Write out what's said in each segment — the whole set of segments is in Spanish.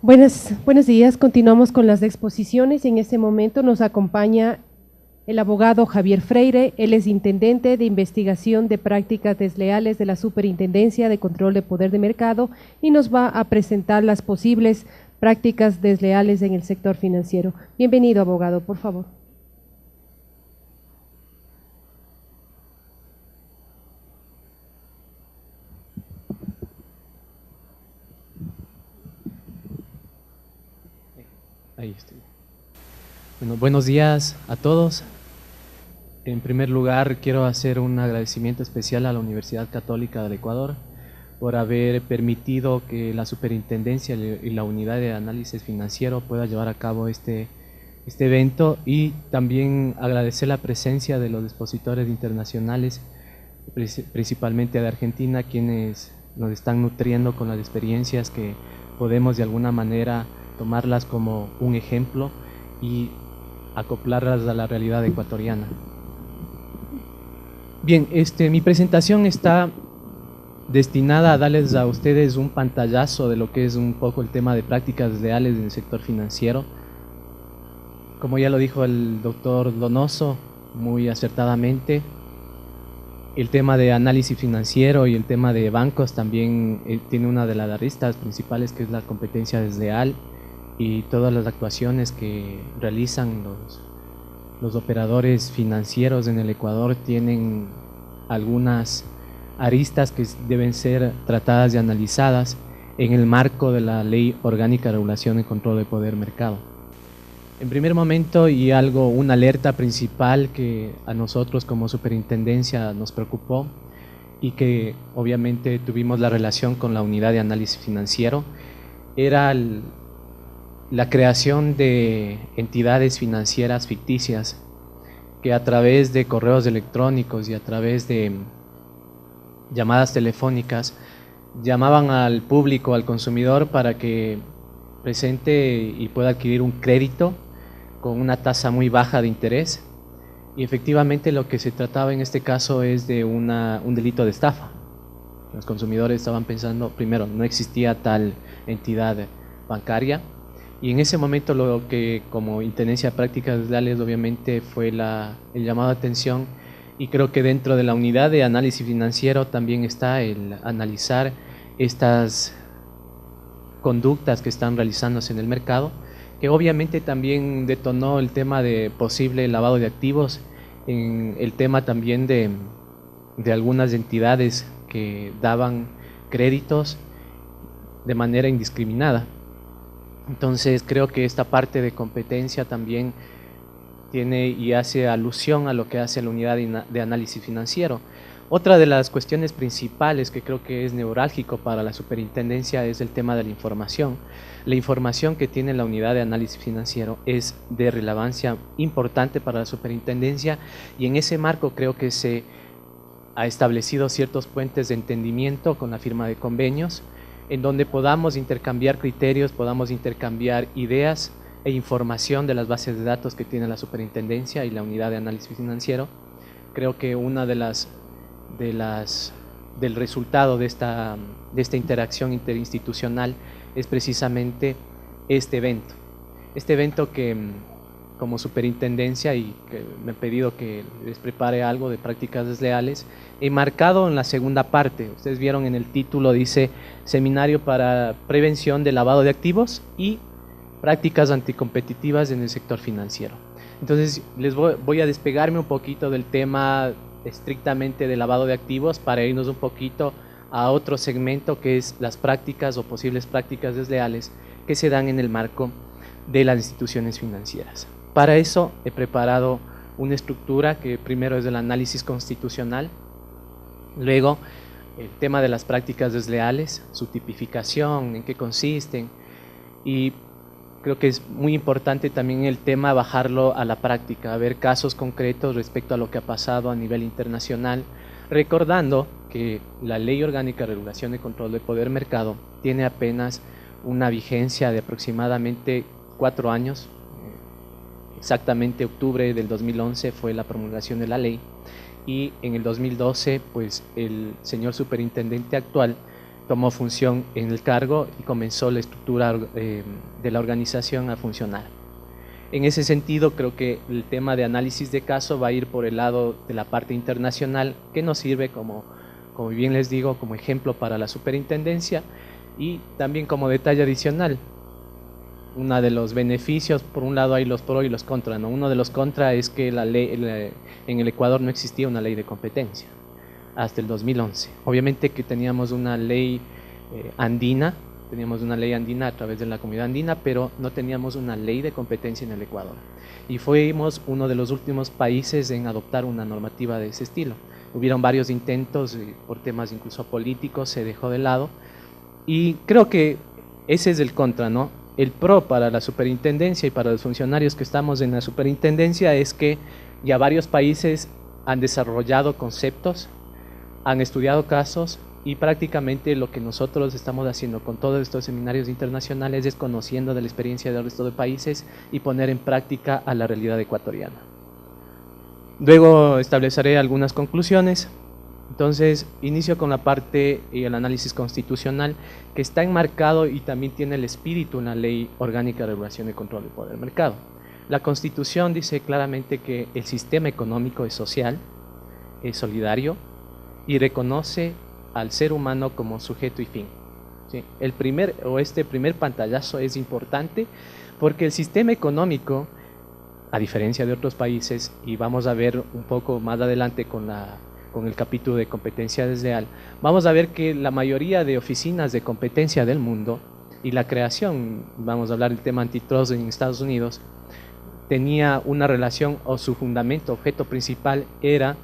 Buenos días, continuamos con las exposiciones. En este momento nos acompaña el abogado Javier Freire. Él es intendente de investigación de prácticas desleales de la Superintendencia de Control de Poder de Mercado y nos va a presentar las posibles prácticas desleales en el sector financiero. Bienvenido, abogado, por favor. Ahí estoy. Bueno, buenos días a todos. En primer lugar, quiero hacer un agradecimiento especial a la Universidad Católica del Ecuador por haber permitido que la Superintendencia y la Unidad de Análisis Financiero pueda llevar a cabo este evento, y también agradecer la presencia de los expositores internacionales, principalmente de Argentina, quienes nos están nutriendo con las experiencias que podemos de alguna manera tomarlas como un ejemplo y acoplarlas a la realidad ecuatoriana. Bien, mi presentación está destinada a darles a ustedes un pantallazo de lo que es un poco el tema de prácticas desleales en el sector financiero. Como ya lo dijo el doctor Donoso muy acertadamente, el tema de análisis financiero y el tema de bancos también tiene una de las aristas principales, que es la competencia desleal, y todas las actuaciones que realizan los operadores financieros en el Ecuador tienen algunas aristas que deben ser tratadas y analizadas en el marco de la Ley Orgánica de Regulación y Control de Poder Mercado. En primer momento, y una alerta principal que a nosotros como superintendencia nos preocupó y que obviamente tuvimos la relación con la unidad de análisis financiero, era la creación de entidades financieras ficticias que a través de correos electrónicos y a través de llamadas telefónicas llamaban al público, al consumidor, para que presente y pueda adquirir un crédito con una tasa muy baja de interés, y efectivamente lo que se trataba en este caso es de un delito de estafa. Los consumidores estaban pensando, primero, no existía tal entidad bancaria, y en ese momento lo que como Intendencia de Prácticas Desleales obviamente fue el llamado de atención, y creo que dentro de la unidad de análisis financiero también está el analizar estas conductas que están realizándose en el mercado, que obviamente también detonó el tema de posible lavado de activos, en el tema también de algunas entidades que daban créditos de manera indiscriminada. Entonces creo que esta parte de competencia también tiene y hace alusión a lo que hace la unidad de análisis financiero. Otra de las cuestiones principales que creo que es neurálgico para la superintendencia es el tema de la información. La información que tiene la unidad de análisis financiero es de relevancia importante para la superintendencia, y en ese marco creo que se ha establecido ciertos puentes de entendimiento con la firma de convenios, en donde podamos intercambiar criterios, podamos intercambiar ideas e información de las bases de datos que tiene la superintendencia y la unidad de análisis financiero. Creo que una del resultado de esta interacción interinstitucional es precisamente este evento que como superintendencia, y que me he pedido que les prepare algo de prácticas desleales, enmarcado en la segunda parte. Ustedes vieron en el título, dice Seminario para Prevención de Lavado de Activos y Prácticas Anticompetitivas en el Sector Financiero. Entonces les voy a despegarme un poquito del tema estrictamente de lavado de activos para irnos un poquito a otro segmento, que es las prácticas o posibles prácticas desleales que se dan en el marco de las instituciones financieras. Para eso he preparado una estructura que primero es el análisis constitucional, luego el tema de las prácticas desleales, su tipificación, en qué consisten, y creo que es muy importante también el tema bajarlo a la práctica, a ver casos concretos respecto a lo que ha pasado a nivel internacional, recordando que la Ley Orgánica de Regulación y Control de Poder Mercado tiene apenas una vigencia de aproximadamente 4 años. Exactamente octubre del 2011 fue la promulgación de la ley, y en el 2012 pues el señor superintendente actual tomó función en el cargo y comenzó la estructura de la organización a funcionar. En ese sentido, creo que el tema de análisis de caso va a ir por el lado de la parte internacional, que nos sirve como bien les digo, como ejemplo para la superintendencia, y también como detalle adicional. Uno de los beneficios, por un lado hay los pro y los contra, ¿no? Uno de los contra es que en el Ecuador no existía una ley de competencia hasta el 2011. Obviamente que teníamos una ley andina, a través de la comunidad andina, pero no teníamos una ley de competencia en el Ecuador. Y fuimos uno de los últimos países en adoptar una normativa de ese estilo. Hubieron varios intentos, por temas incluso políticos, se dejó de lado. Y creo que ese es el contra, ¿no? El pro para la superintendencia y para los funcionarios que estamos en la superintendencia es que ya varios países han desarrollado conceptos, han estudiado casos, y prácticamente lo que nosotros estamos haciendo con todos estos seminarios internacionales es conociendo de la experiencia del resto de países y poner en práctica a la realidad ecuatoriana. Luego estableceré algunas conclusiones. Entonces, inicio con la parte y el análisis constitucional, que está enmarcado y también tiene el espíritu en la Ley Orgánica de Regulación y Control del Poder del Mercado. La Constitución dice claramente que el sistema económico es social, es solidario y reconoce al ser humano como sujeto y fin. ¿Sí? Este primer pantallazo es importante porque el sistema económico, a diferencia de otros países, y vamos a ver un poco más adelante con el capítulo de competencia desleal, vamos a ver que la mayoría de oficinas de competencia del mundo y la creación, vamos a hablar del tema antitrust en Estados Unidos, tenía una relación o su fundamento, objeto principal era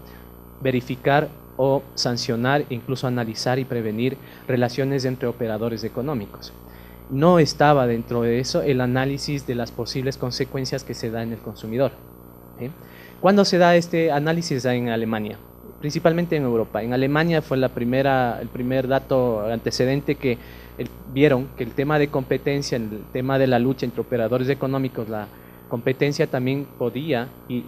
verificar o sancionar, incluso analizar y prevenir relaciones entre operadores económicos. No estaba dentro de eso el análisis de las posibles consecuencias que se da en el consumidor. ¿Sí? ¿Cuándo se da este análisis? En Alemania, principalmente en Europa. En Alemania fue el primer dato antecedente que vieron que el tema de competencia, el tema de la lucha entre operadores económicos, la competencia también podía, y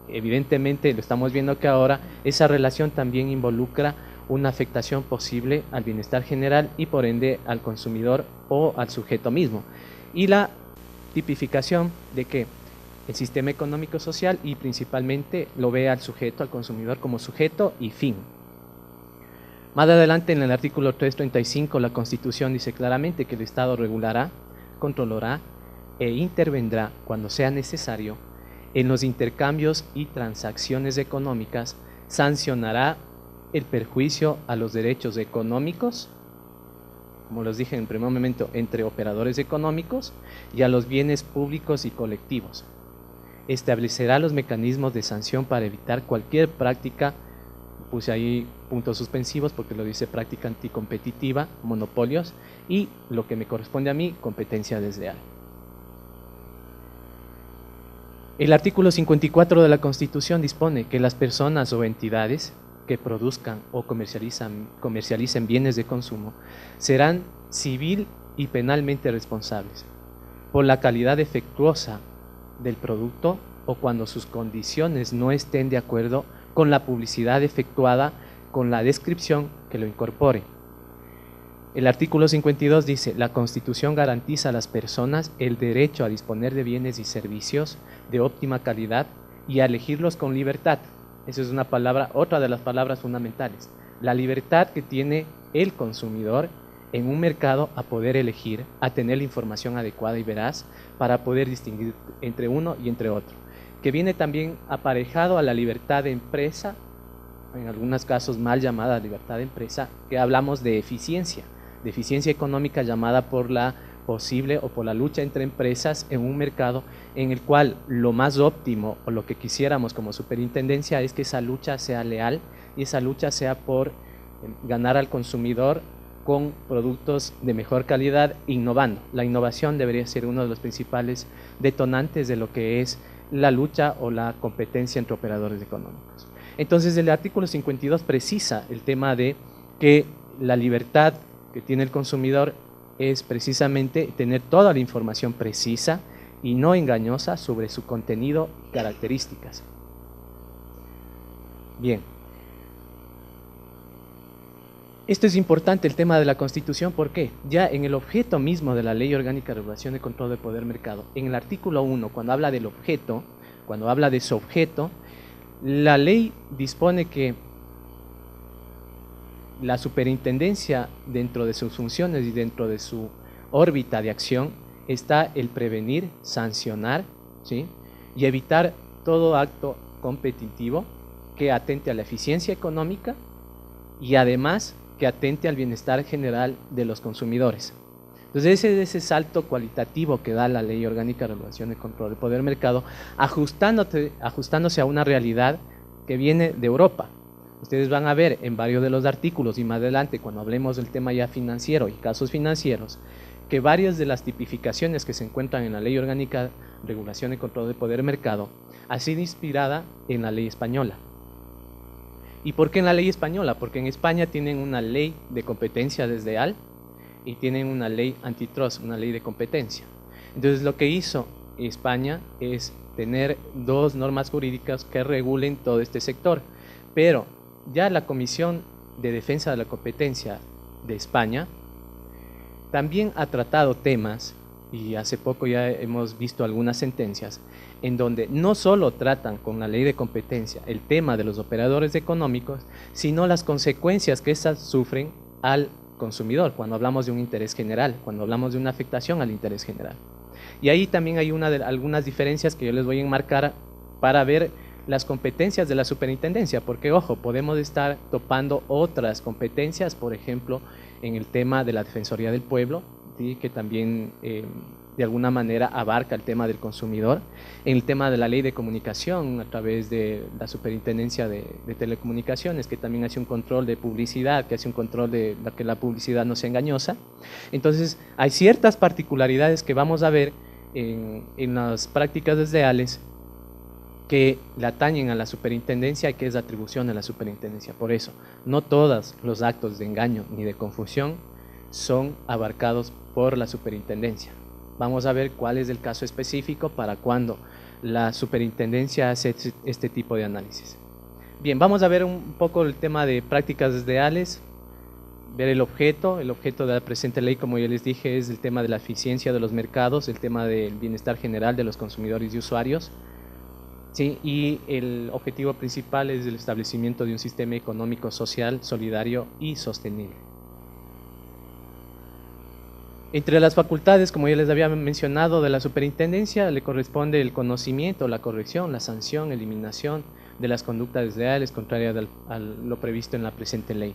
evidentemente lo estamos viendo que ahora, esa relación también involucra una afectación posible al bienestar general y por ende al consumidor o al sujeto mismo. Y la tipificación de que el sistema económico social y principalmente lo ve al sujeto, al consumidor como sujeto y fin. Más adelante en el artículo 335 la Constitución dice claramente que el Estado regulará, controlará e intervendrá cuando sea necesario en los intercambios y transacciones económicas, sancionará el perjuicio a los derechos económicos, como les dije en el primer momento, entre operadores económicos, y a los bienes públicos y colectivos. Establecerá los mecanismos de sanción para evitar cualquier práctica, puse ahí puntos suspensivos porque lo dice práctica anticompetitiva, monopolios, y lo que me corresponde a mí, competencia desleal. El artículo 54 de la Constitución dispone que las personas o entidades que produzcan o comercialicen bienes de consumo serán civil y penalmente responsables por la calidad defectuosa del producto o cuando sus condiciones no estén de acuerdo con la publicidad efectuada con la descripción que lo incorpore. El artículo 52 dice: la Constitución garantiza a las personas el derecho a disponer de bienes y servicios de óptima calidad y a elegirlos con libertad. Esa es otra de las palabras fundamentales. La libertad que tiene el consumidor en un mercado a poder elegir, a tener la información adecuada y veraz para poder distinguir entre uno y entre otro. Que viene también aparejado a la libertad de empresa, en algunos casos mal llamada libertad de empresa, que hablamos de eficiencia económica llamada por la posible o por la lucha entre empresas en un mercado en el cual lo más óptimo o lo que quisiéramos como superintendencia es que esa lucha sea leal y esa lucha sea por ganar al consumidor con productos de mejor calidad, innovando. La innovación debería ser uno de los principales detonantes de lo que es la lucha o la competencia entre operadores económicos. Entonces el artículo 52 precisa el tema de que la libertad que tiene el consumidor es precisamente tener toda la información precisa y no engañosa sobre su contenido y características. Bien. Esto es importante, el tema de la Constitución, ¿por qué? Ya en el objeto mismo de la Ley Orgánica de Regulación de Control del Poder Mercado, en el artículo 1, cuando habla del objeto, cuando habla de su objeto, la ley dispone que la superintendencia, dentro de sus funciones y dentro de su órbita de acción, está el prevenir, sancionar, ¿sí?, y evitar todo acto competitivo que atente a la eficiencia económica y además que atente al bienestar general de los consumidores. Entonces ese es ese salto cualitativo que da la Ley Orgánica de Regulación y Control del Poder Mercado, ajustándose a una realidad que viene de Europa. Ustedes van a ver en varios de los artículos y más adelante cuando hablemos del tema ya financiero y casos financieros, que varias de las tipificaciones que se encuentran en la Ley Orgánica de Regulación y Control del Poder Mercado ha sido inspirada en la ley española. ¿Y por qué en la ley española? Porque en España tienen una ley de competencia desleal y tienen una ley antitrust, una ley de competencia. Entonces lo que hizo España es tener dos normas jurídicas que regulen todo este sector. Pero ya la Comisión de Defensa de la Competencia de España también ha tratado temas, y hace poco ya hemos visto algunas sentencias, en donde no solo tratan con la ley de competencia el tema de los operadores económicos, sino las consecuencias que éstas sufren al consumidor, cuando hablamos de un interés general, cuando hablamos de una afectación al interés general. Y ahí también hay algunas diferencias que yo les voy a enmarcar para ver las competencias de la superintendencia, porque ojo, podemos estar topando otras competencias, por ejemplo, en el tema de la Defensoría del Pueblo, ¿sí?, que también de alguna manera abarca el tema del consumidor, en el tema de la ley de comunicación a través de la Superintendencia de Telecomunicaciones, que también hace un control de publicidad, que hace un control de que la publicidad no sea engañosa. Entonces hay ciertas particularidades que vamos a ver en las prácticas desleales que le atañen a la superintendencia y que es atribución de la superintendencia. Por eso, no todos los actos de engaño ni de confusión son abarcados por la superintendencia. Vamos a ver cuál es el caso específico para cuando la superintendencia hace este tipo de análisis. Bien, vamos a ver un poco el tema de prácticas desleales, ver el objeto de la presente ley, como ya les dije, es el tema de la eficiencia de los mercados, el tema del bienestar general de los consumidores y usuarios. Sí, y el objetivo principal es el establecimiento de un sistema económico, social, solidario y sostenible. Entre las facultades, como ya les había mencionado, de la superintendencia le corresponde el conocimiento, la corrección, la sanción, eliminación de las conductas desleales contrarias a lo previsto en la presente ley.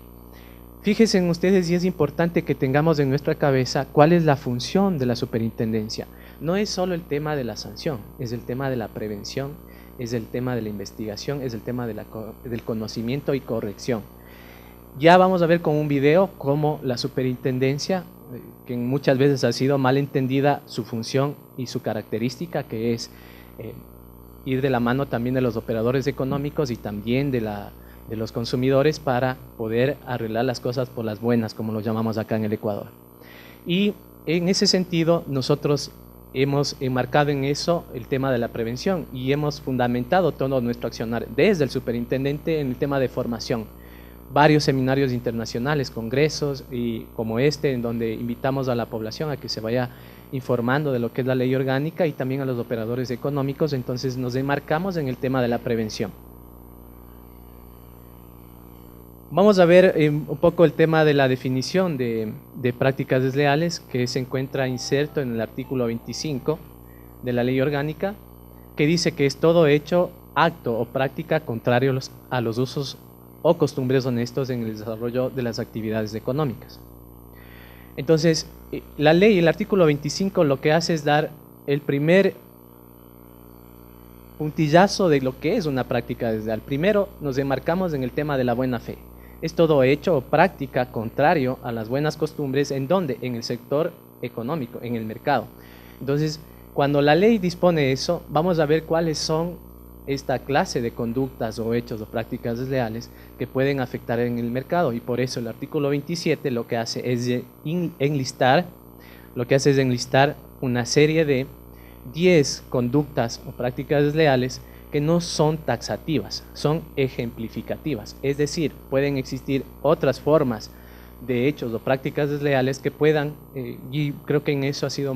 Fíjense en ustedes, y es importante que tengamos en nuestra cabeza cuál es la función de la superintendencia. No es solo el tema de la sanción, es el tema de la prevención, es el tema de la investigación, es el tema del conocimiento y corrección. Ya vamos a ver con un video cómo la superintendencia, que muchas veces ha sido mal entendida su función y su característica, que es ir de la mano también de los operadores económicos y también de los consumidores para poder arreglar las cosas por las buenas, como lo llamamos acá en el Ecuador. Y en ese sentido nosotros hemos enmarcado en eso el tema de la prevención y hemos fundamentado todo nuestro accionar desde el superintendente en el tema de formación. Varios seminarios internacionales, congresos y como este, en donde invitamos a la población a que se vaya informando de lo que es la ley orgánica y también a los operadores económicos. Entonces nos enmarcamos en el tema de la prevención. Vamos a ver un poco el tema de la definición de prácticas desleales, que se encuentra inserto en el artículo 25 de la ley orgánica, que dice que es todo hecho, acto o práctica contrario a los usos o costumbres honestos en el desarrollo de las actividades económicas. Entonces, la ley, el artículo 25, lo que hace es dar el primer puntillazo de lo que es una práctica desleal. Primero nos enmarcamos en el tema de la buena fe. Es todo hecho o práctica contrario a las buenas costumbres, ¿en dónde? En el sector económico, en el mercado. Entonces, cuando la ley dispone eso, vamos a ver cuáles son esta clase de conductas o hechos o prácticas desleales que pueden afectar en el mercado, y por eso el artículo 27 lo que hace es enlistar una serie de 10 conductas o prácticas desleales que no son taxativas, son ejemplificativas, es decir, pueden existir otras formas de hechos o prácticas desleales que puedan, y creo que en eso ha sido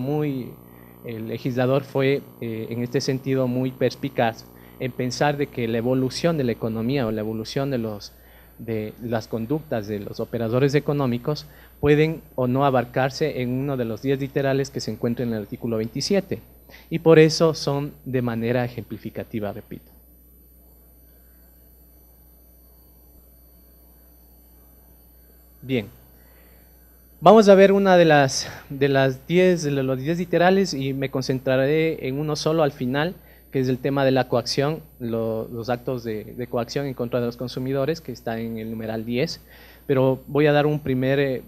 el legislador fue en este sentido muy perspicaz en pensar de que la evolución de la economía o la evolución de las conductas de los operadores económicos pueden o no abarcarse en uno de los 10 literales que se encuentran en el artículo 27, y por eso son de manera ejemplificativa, repito. Bien, vamos a ver una de los 10 literales y me concentraré en uno solo al final, que es el tema de la coacción, los actos de coacción en contra de los consumidores, que está en el numeral 10, pero voy a dar un primer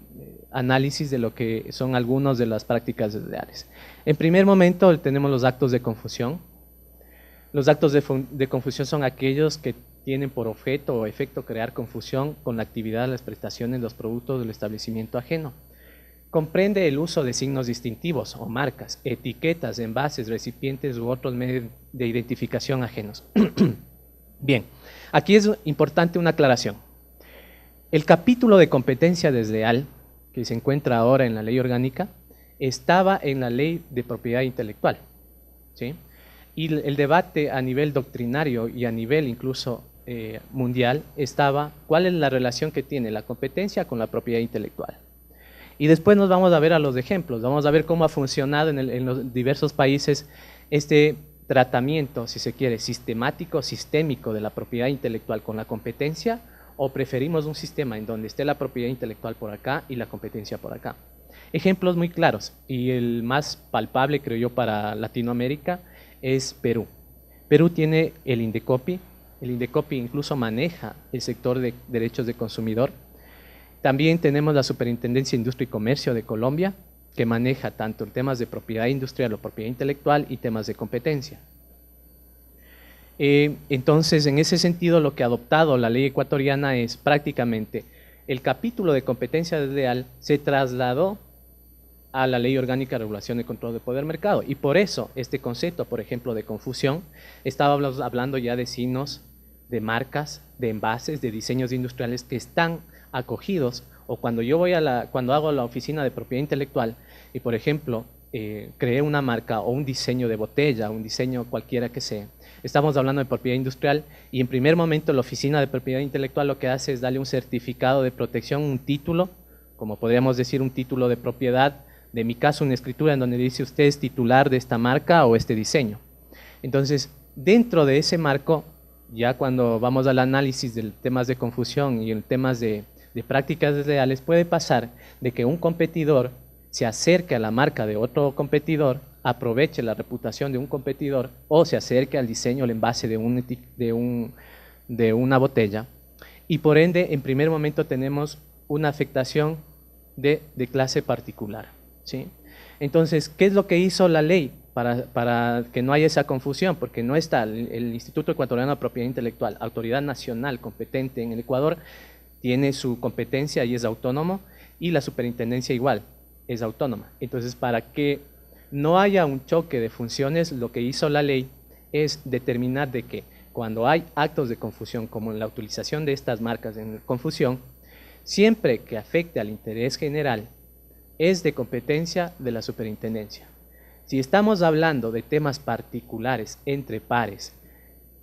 análisis de lo que son algunas de las prácticas desleales. En primer momento tenemos los actos de confusión. Los actos de confusión son aquellos que tienen por objeto o efecto crear confusión con la actividad, las prestaciones, los productos del establecimiento ajeno. Comprende el uso de signos distintivos o marcas, etiquetas, envases, recipientes u otros medios de identificación ajenos. Bien, aquí es importante una aclaración. El capítulo de competencia desleal, que se encuentra ahora en la ley orgánica, estaba en la ley de propiedad intelectual, ¿sí? Y el debate a nivel doctrinario y a nivel incluso mundial estaba cuál es la relación que tiene la competencia con la propiedad intelectual. Y después nos vamos a ver a los ejemplos, vamos a ver cómo ha funcionado en los diversos países este tratamiento, si se quiere, sistemático, sistémico de la propiedad intelectual con la competencia, o preferimos un sistema en donde esté la propiedad intelectual por acá y la competencia por acá. Ejemplos muy claros, y el más palpable, creo yo, para Latinoamérica es Perú. Perú tiene el Indecopi incluso maneja el sector de derechos de consumidor. También tenemos la Superintendencia de Industria y Comercio de Colombia, que maneja tanto temas de propiedad industrial o propiedad intelectual y temas de competencia. Entonces, en ese sentido, lo que ha adoptado la ley ecuatoriana es prácticamente el capítulo de competencia desleal se trasladó a la Ley Orgánica de Regulación y Control del Poder Mercado. Y por eso este concepto, por ejemplo, de confusión, estábamos hablando ya de signos, de marcas, de envases, de diseños industriales que están acogidos, o cuando yo voy cuando hago la oficina de propiedad intelectual y, por ejemplo, creé una marca o un diseño de botella, un diseño cualquiera que sea, estamos hablando de propiedad industrial, y en primer momento la oficina de propiedad intelectual lo que hace es darle un certificado de protección, un título, como podríamos decir un título de propiedad, de mi caso una escritura en donde dice usted es titular de esta marca o este diseño. Entonces, dentro de ese marco, ya cuando vamos al análisis de temas de confusión y en temas de prácticas desleales, puede pasar de que un competidor se acerque a la marca de otro competidor, aproveche la reputación de un competidor o se acerque al diseño, al envase de una botella, y por ende, en primer momento tenemos una afectación de clase particular, ¿sí? Entonces, ¿qué es lo que hizo la ley para que no haya esa confusión? Porque no está el Instituto Ecuatoriano de Propiedad Intelectual, autoridad nacional competente en el Ecuador, tiene su competencia y es autónomo, y la superintendencia igual, es autónoma. Entonces, para que no haya un choque de funciones, lo que hizo la ley es determinar de que cuando hay actos de confusión, como la utilización de estas marcas en confusión, siempre que afecte al interés general, es de competencia de la superintendencia. Si estamos hablando de temas particulares entre pares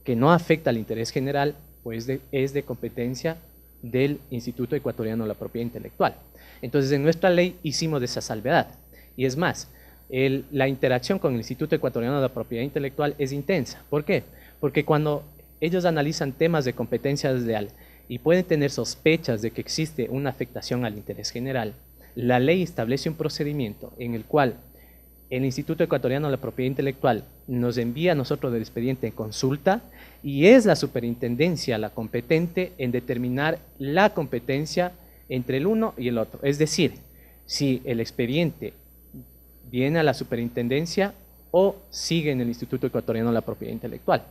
que no afecta al interés general, pues es de competencia del Instituto Ecuatoriano de la Propiedad Intelectual. Entonces, en nuestra ley hicimos esa salvedad. Y es más, la interacción con el Instituto Ecuatoriano de la Propiedad Intelectual es intensa. ¿Por qué? Porque cuando ellos analizan temas de competencia desleal y pueden tener sospechas de que existe una afectación al interés general, la ley establece un procedimiento en el cual el Instituto Ecuatoriano de la Propiedad Intelectual nos envía a nosotros el expediente en consulta, y es la superintendencia la competente en determinar la competencia entre el uno y el otro. Es decir, si el expediente viene a la superintendencia o sigue en el Instituto Ecuatoriano de la Propiedad Intelectual.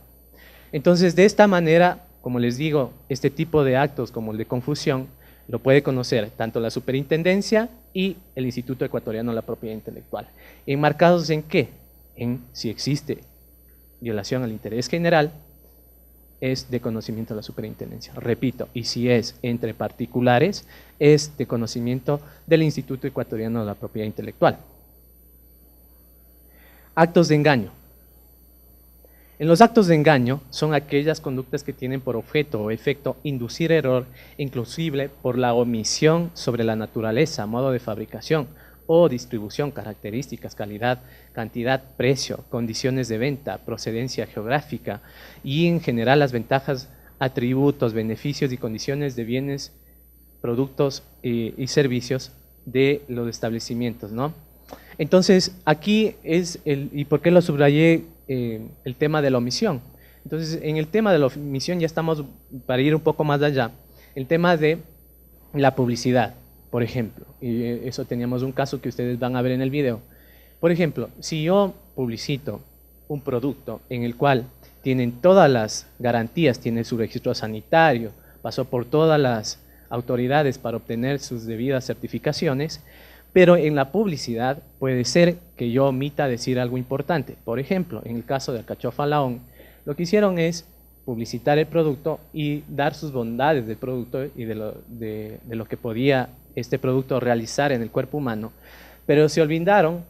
Entonces, de esta manera, como les digo, este tipo de actos como el de confusión lo puede conocer tanto la superintendencia y el Instituto Ecuatoriano de la Propiedad Intelectual. ¿Enmarcados en qué? En si existe violación al interés general, es de conocimiento de la superintendencia. Repito, y si es entre particulares, es de conocimiento del Instituto Ecuatoriano de la Propiedad Intelectual. Actos de engaño. En los actos de engaño son aquellas conductas que tienen por objeto o efecto inducir error, inclusive por la omisión sobre la naturaleza, modo de fabricación o distribución, características, calidad, cantidad, precio, condiciones de venta, procedencia geográfica y en general las ventajas, atributos, beneficios y condiciones de bienes, productos y servicios de los establecimientos, ¿no? Entonces, aquí es ¿y por qué lo subrayé? El tema de la omisión. Entonces, en el tema de la omisión ya estamos, para ir un poco más allá, el tema de la publicidad, por ejemplo, y eso teníamos un caso que ustedes van a ver en el video. Por ejemplo, si yo publicito un producto en el cual tienen todas las garantías, tiene su registro sanitario, pasó por todas las autoridades para obtener sus debidas certificaciones, pero en la publicidad puede ser que yo omita decir algo importante. Por ejemplo, en el caso de Alcachofa Laón, lo que hicieron es publicitar el producto y dar sus bondades del producto y de lo que podía este producto realizar en el cuerpo humano, pero se olvidaron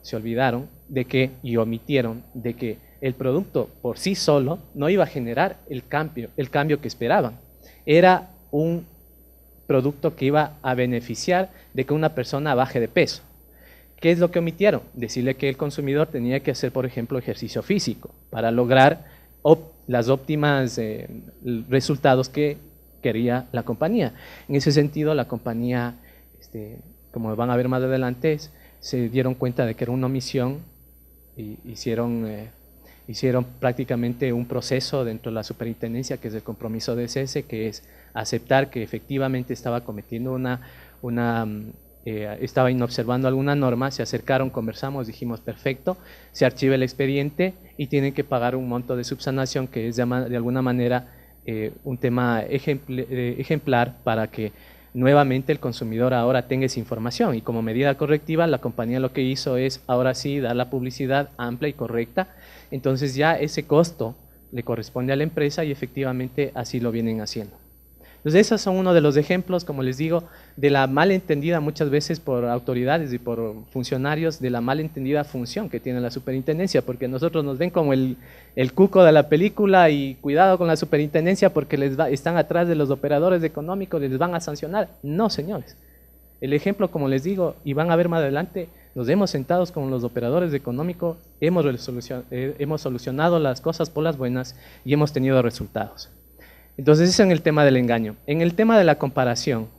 de que, y omitieron de que el producto por sí solo no iba a generar el cambio que esperaban. Era un producto que iba a beneficiar de que una persona baje de peso. ¿Qué es lo que omitieron? Decirle que el consumidor tenía que hacer, por ejemplo, ejercicio físico para lograr las óptimas resultados que quería la compañía. En ese sentido, la compañía, como van a ver más adelante, se dieron cuenta de que era una omisión y hicieron prácticamente un proceso dentro de la superintendencia, que es el compromiso de cese, que es aceptar que efectivamente estaba cometiendo estaba inobservando alguna norma. Se acercaron, conversamos, dijimos perfecto, se archiva el expediente y tienen que pagar un monto de subsanación, que es de alguna manera un tema ejemplar para que nuevamente el consumidor ahora tenga esa información, y como medida correctiva la compañía lo que hizo es ahora sí dar la publicidad amplia y correcta. Entonces ya ese costo le corresponde a la empresa y efectivamente así lo vienen haciendo. Entonces esos son uno de los ejemplos, como les digo, de la malentendida muchas veces por autoridades y por funcionarios, de la malentendida función que tiene la superintendencia, porque nosotros nos ven como el cuco de la película y cuidado con la superintendencia porque están atrás de los operadores económicos, les van a sancionar. No, señores. El ejemplo, como les digo, y van a ver más adelante, nos hemos sentado con los operadores económicos, hemos solucionado las cosas por las buenas y hemos tenido resultados. Entonces, eso en el tema del engaño. En el tema de la comparación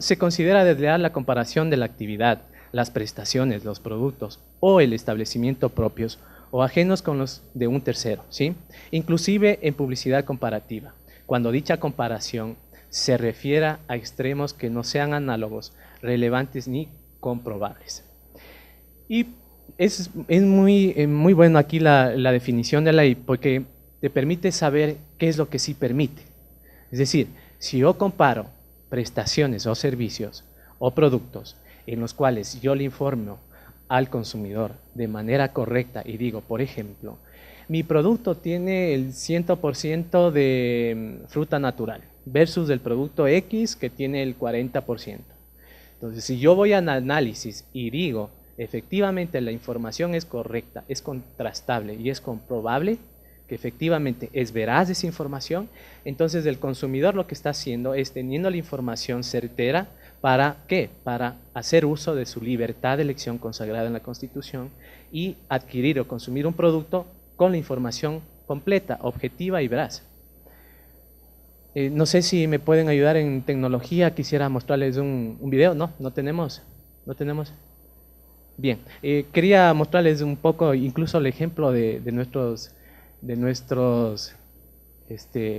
se considera desleal la comparación de la actividad, las prestaciones, los productos o el establecimiento propios o ajenos con los de un tercero, ¿sí? Inclusive en publicidad comparativa, cuando dicha comparación se refiera a extremos que no sean análogos, relevantes ni comprobables. Y es muy bueno aquí la definición de la ley, porque te permite saber qué es lo que sí permite. Es decir, si yo comparo prestaciones o servicios o productos en los cuales yo le informo al consumidor de manera correcta y digo, por ejemplo, mi producto tiene el 100% de fruta natural versus el producto X que tiene el 40%. Entonces, si yo voy al análisis y digo, efectivamente la información es correcta, es contrastable y es comprobable, que efectivamente es veraz esa información, entonces el consumidor lo que está haciendo es teniendo la información certera. ¿Para qué? Para hacer uso de su libertad de elección consagrada en la Constitución y adquirir o consumir un producto con la información completa, objetiva y veraz. No sé si me pueden ayudar en tecnología, quisiera mostrarles un video. No tenemos. Bien, quería mostrarles un poco incluso el ejemplo de nuestros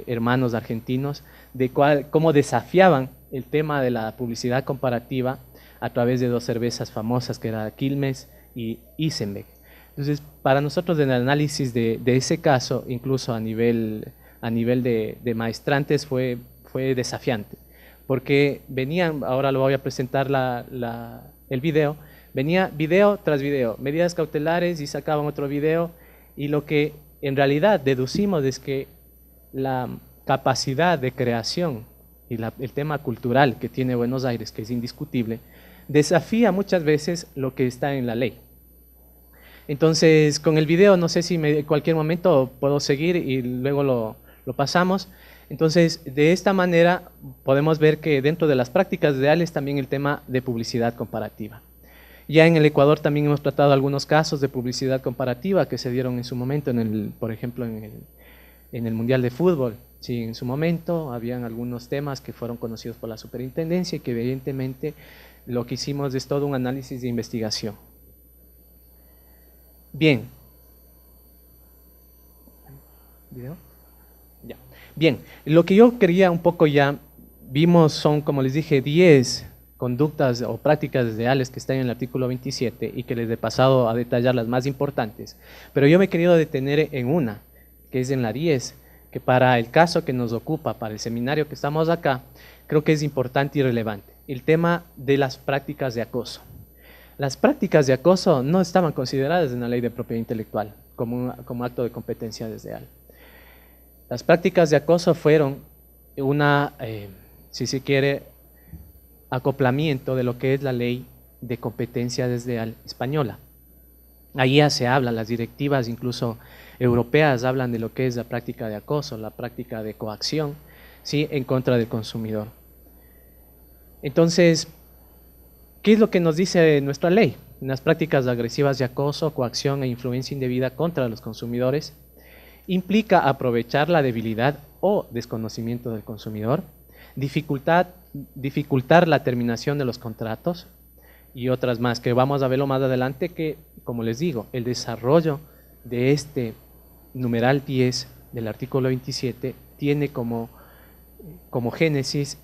hermanos argentinos, de cómo desafiaban el tema de la publicidad comparativa a través de dos cervezas famosas que eran Quilmes y Isenbeck. Entonces, para nosotros en el análisis de ese caso, incluso a nivel de maestrantes fue desafiante, porque venían, ahora lo voy a presentar el video, venía video tras video, medidas cautelares y sacaban otro video. Y lo que en realidad deducimos es que la capacidad de creación y el tema cultural que tiene Buenos Aires, que es indiscutible, desafía muchas veces lo que está en la ley. Entonces, con el video, no sé si en cualquier momento puedo seguir y luego lo pasamos. Entonces, de esta manera podemos ver que dentro de las prácticas reales también el tema de publicidad comparativa. Ya en el Ecuador también hemos tratado algunos casos de publicidad comparativa que se dieron en su momento, por ejemplo, en el Mundial de Fútbol. Sí, en su momento habían algunos temas que fueron conocidos por la superintendencia y que evidentemente lo que hicimos es todo un análisis de investigación. Bien. ¿Video? Ya. Bien, lo que yo quería un poco ya, vimos son, como les dije, 10 conductas o prácticas reales que están en el artículo 27 y que les he pasado a detallar las más importantes, pero yo me he querido detener en una, que es en la 10, que para el caso que nos ocupa, para el seminario que estamos acá, creo que es importante y relevante, el tema de las prácticas de acoso. Las prácticas de acoso no estaban consideradas en la ley de propiedad intelectual como acto de competencia desleal. Las prácticas de acoso fueron si se quiere, acoplamiento de lo que es la ley de competencia desleal española. Ahí ya se habla, las directivas incluso europeas hablan de lo que es la práctica de acoso, la práctica de coacción, ¿sí?, en contra del consumidor. Entonces, ¿qué es lo que nos dice nuestra ley? Las prácticas agresivas de acoso, coacción e influencia indebida contra los consumidores implica aprovechar la debilidad o desconocimiento del consumidor, dificultar la terminación de los contratos y otras más, que vamos a verlo más adelante, que, como les digo, el desarrollo de este numeral 10 del artículo 27 tiene como génesis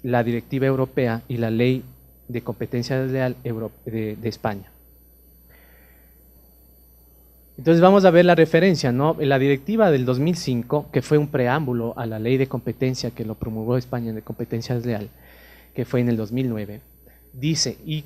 la directiva europea y la ley de competencia desleal de España. Entonces vamos a ver la referencia, ¿no? La directiva del 2005, que fue un preámbulo a la ley de competencia que lo promulgó España de competencia desleal, que fue en el 2009, dice, y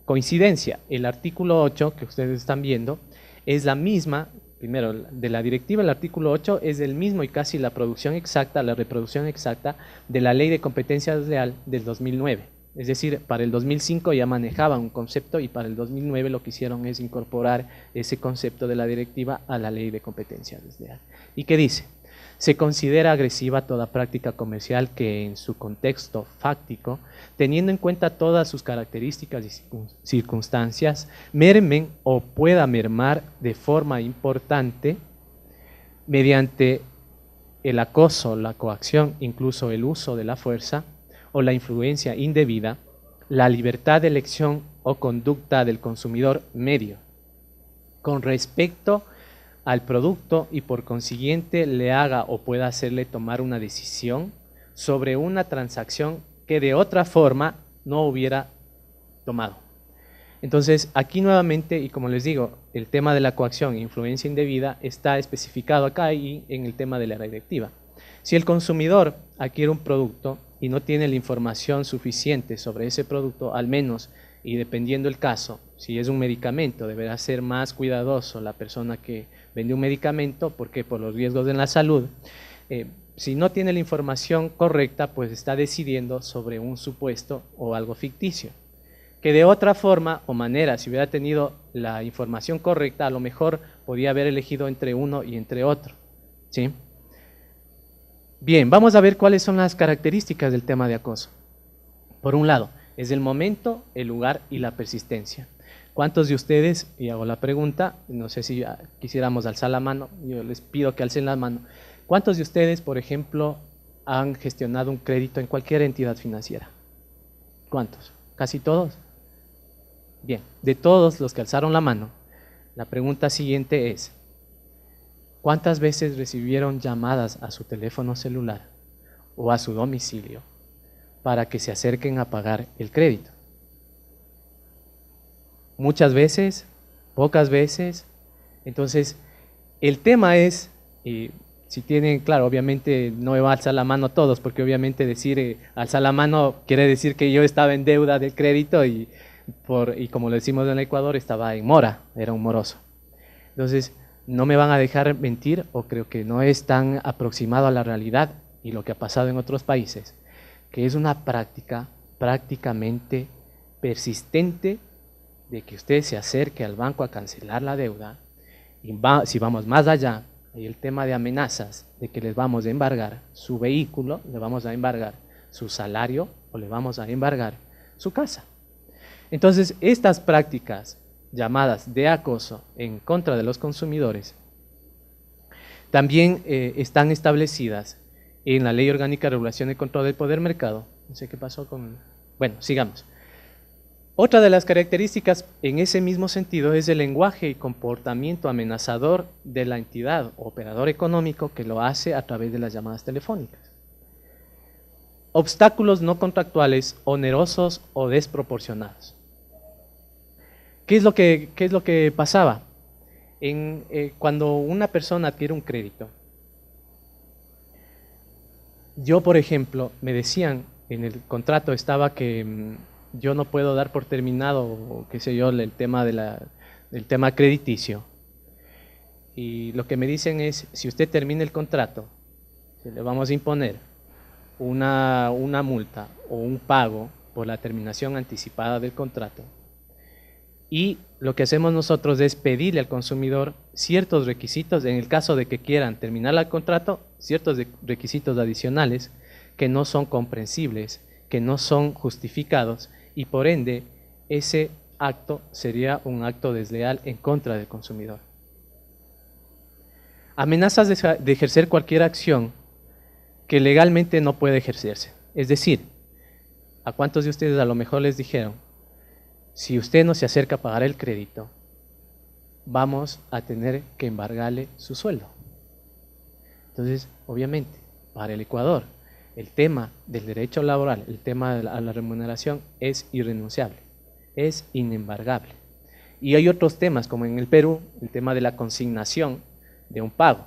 coincidencia, el artículo 8 que ustedes están viendo es la misma, primero, de la directiva, el artículo 8 es el mismo y casi la reproducción exacta de la ley de competencia desleal del 2009. Es decir, para el 2005 ya manejaban un concepto y para el 2009 lo que hicieron es incorporar ese concepto de la directiva a la ley de competencia desleal. ¿Y qué dice? Se considera agresiva toda práctica comercial que en su contexto fáctico, teniendo en cuenta todas sus características y circunstancias, mermen o pueda mermar de forma importante mediante el acoso, la coacción, incluso el uso de la fuerza, o la influencia indebida, la libertad de elección o conducta del consumidor medio, con respecto al producto y por consiguiente le haga o pueda hacerle tomar una decisión sobre una transacción que de otra forma no hubiera tomado. Entonces, aquí nuevamente, y como les digo, el tema de la coacción e influencia indebida está especificado acá y en el tema de la directiva. Si el consumidor adquiere un producto y no tiene la información suficiente sobre ese producto, al menos, y dependiendo el caso, si es un medicamento, deberá ser más cuidadoso la persona que vende un medicamento, porque por los riesgos en la salud, si no tiene la información correcta, pues está decidiendo sobre un supuesto o algo ficticio, que de otra forma o manera, si hubiera tenido la información correcta, a lo mejor podía haber elegido entre uno y entre otro, ¿sí? Bien, vamos a ver cuáles son las características del tema de acoso. Por un lado, es el momento, el lugar y la persistencia. ¿Cuántos de ustedes, y hago la pregunta, no sé si quisiéramos alzar la mano, yo les pido que alcen la mano, ¿cuántos de ustedes, por ejemplo, han gestionado un crédito en cualquier entidad financiera? ¿Cuántos? ¿Casi todos? Bien, de todos los que alzaron la mano, la pregunta siguiente es, ¿cuántas veces recibieron llamadas a su teléfono celular o a su domicilio para que se acerquen a pagar el crédito? Muchas veces, pocas veces. Entonces, el tema es, y si tienen, claro, obviamente no me va a alzar la mano todos, porque obviamente decir alzar la mano quiere decir que yo estaba en deuda del crédito y como lo decimos en el Ecuador, estaba en mora, era un moroso. Entonces, no me van a dejar mentir, o creo que no es tan aproximado a la realidad y lo que ha pasado en otros países, que es una práctica prácticamente persistente de que usted se acerque al banco a cancelar la deuda, y si vamos más allá, hay el tema de amenazas, de que les vamos a embargar su vehículo, le vamos a embargar su salario o le vamos a embargar su casa. Entonces, estas prácticas llamadas de acoso en contra de los consumidores también están establecidas en la Ley Orgánica de Regulación y Control del Poder Mercado. No sé qué pasó con... Bueno, sigamos. Otra de las características en ese mismo sentido es el lenguaje y comportamiento amenazador de la entidad o operador económico que lo hace a través de las llamadas telefónicas. Obstáculos no contractuales, onerosos o desproporcionados. ¿Qué es lo que pasaba? Cuando una persona adquiere un crédito, yo, por ejemplo, me decían, en el contrato estaba que yo no puedo dar por terminado, o qué sé yo, el tema crediticio. Y lo que me dicen es, si usted termina el contrato, le vamos a imponer una multa o un pago por la terminación anticipada del contrato. Y lo que hacemos nosotros es pedirle al consumidor ciertos requisitos, en el caso de que quieran terminar el contrato, ciertos requisitos adicionales que no son comprensibles, que no son justificados, y por ende ese acto sería un acto desleal en contra del consumidor. Amenazas de ejercer cualquier acción que legalmente no puede ejercerse. Es decir, ¿a cuántos de ustedes a lo mejor les dijeron, si usted no se acerca a pagar el crédito, vamos a tener que embargarle su sueldo? Entonces, obviamente, para el Ecuador, el tema del derecho laboral, el tema a la remuneración es irrenunciable, es inembargable. Y hay otros temas, como en el Perú, el tema de la consignación de un pago.